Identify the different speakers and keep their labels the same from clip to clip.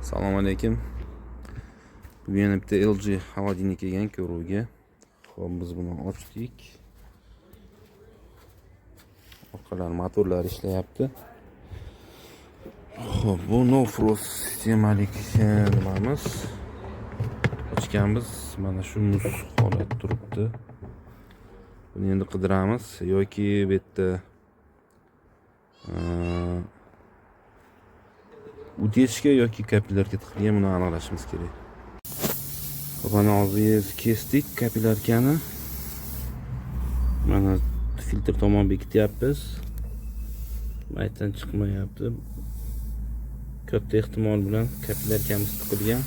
Speaker 1: Assalomu alaykum. Bugun yana bitta LG xolodilnik kelgan ko'ruvga. Xo'p, biz buni ochdik. Orqalar motorlar ishlayapti. Xo'p, bu no frost sistemalik nimamiz. Ochganmiz, mana shu muz holat turibdi. Buni endi qidiramiz yoki bu yerda utechka yoki kapillarga tiqilgan, buni aniqlashimiz kerak. Xo'p, mana hozir kesdik kapillarkani. Mana filtr tomon bekityapmiz. Maydan chiqmayapti. Katta ehtimol bilan kapillarkamiz tiqilgan.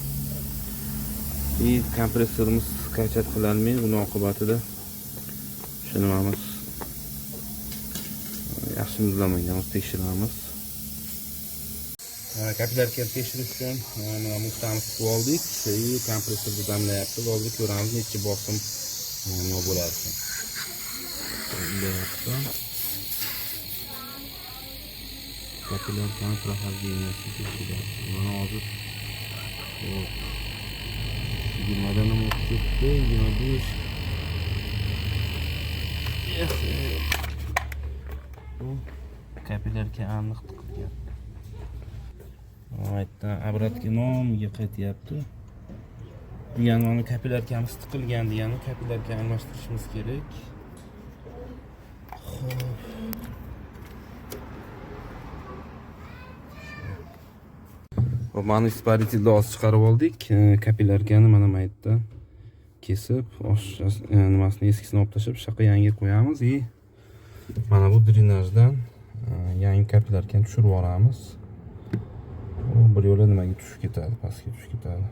Speaker 1: Kompressorimiz kaychat qilinmaydi, buning oqibatida shu nimamiz yaxshi muzlamagan, tekshiramiz. Kapillarkani tekshirish uchun mana muhtamiz tutib oldik. Kompressorni damlayapti. Hozir ko'ramiz necha bosim nima bo'ladi. Kapillarkani proxождениesi tekshiryapti. Mana hozir 20 dan ham o'tib ketdi, 25. Bu kapillarga aniq tiqilgan. Aytdan obratga nomiga qaytyapti. Degani mana kapillarkamiz tiqilgan degani, kapillarga almashtirishimiz kerak. Xo'p, mana isparitelni hozir chiqarib oldik. Kapillarkani mana maytdan kesib, nimasini eskisini olib tashlab, shaqa yangi qo'yamiz. Mana bu drenajdan yangi kapillarkani tushirib olamiz. U bir yo'la nimaga tushib ketadi, pastga tushib ketadi.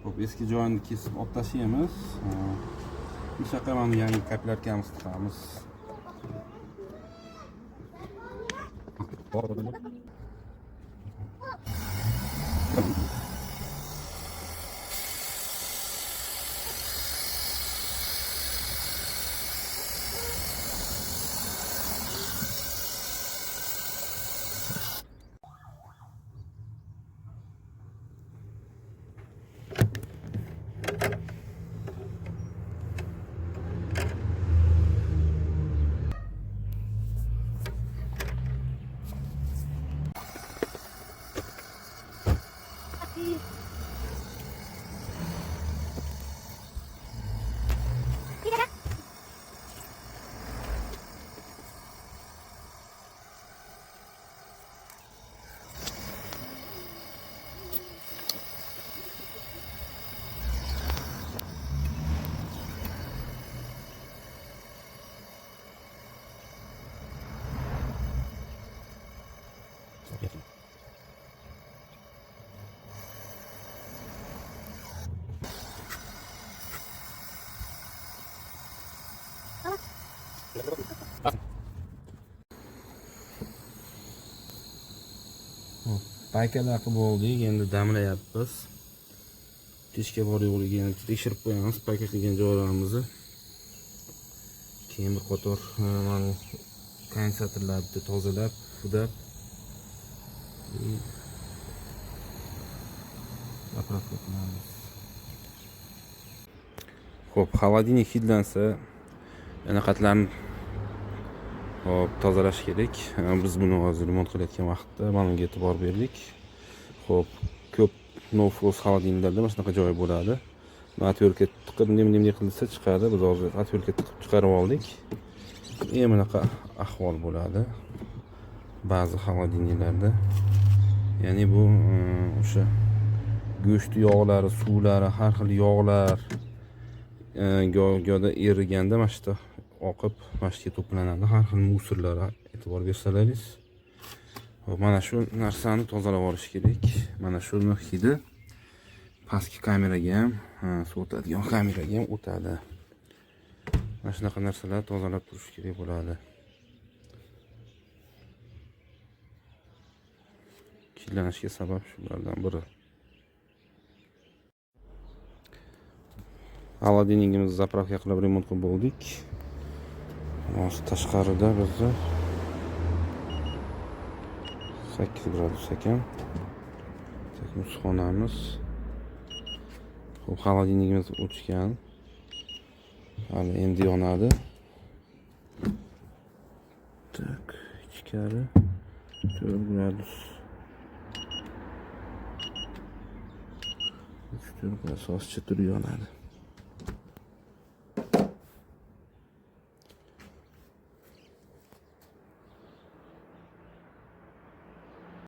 Speaker 1: Xo'p, eski joyini kesib olib tashlaymiz. Bu shaqa mana yangi kapillarkamizni tiqamiz. Paykalar qilib oldik, endi damlayapmiz. Teshga bor yo'qligiga endi tekshirib qo'yamiz payka qilgan joylarimizni. Keyin bir qator mana kondensatorlarni tozalab, sudab zapravka qilamiz. Xo'p, xolodilnik hidlansa yana qatlarni tozalash kerak. Biz buni hozir remont qilayotgan vaqtda mana bunga e'tibor berdik. Xo'p, ko'p no frost xolodilniklarda mana shunaqa joy bo'ladi. Atverka tiqib nim qilsa chiqadi. Biz hozir atverka tiqib chiqarib oldik. Bunaqa ahvol bo'ladi ba'zi xolodilniklarda. Ya'ni bu o'sha go'sht yog'lari, suvlari, har xil yog'lar go'da eriganda mana shu oqib mashga to'planadi, har xil musorlar, e'tibor bersalaringiz. Mana shu narsani tozalab olish kerak. Mana shuni hidi pastki kameraga ham, o'tadigan kameraga ham o'tadi. Mana shunaqa narsalar tozalab turish kerak bo'ladi. Hidlanishga sabab shulardan biri. Xolodilnikimizni zapravka qilib remont qilib bo'ldik. Tashqarida bizda 8 gradus ekan. Muzxonamiz. Xo'p, xolodilnikimiz o'chgan. Hali endi yonadi. Tak, ichkari 4 gradus. 3-4 gradus oschicha turib yonadi.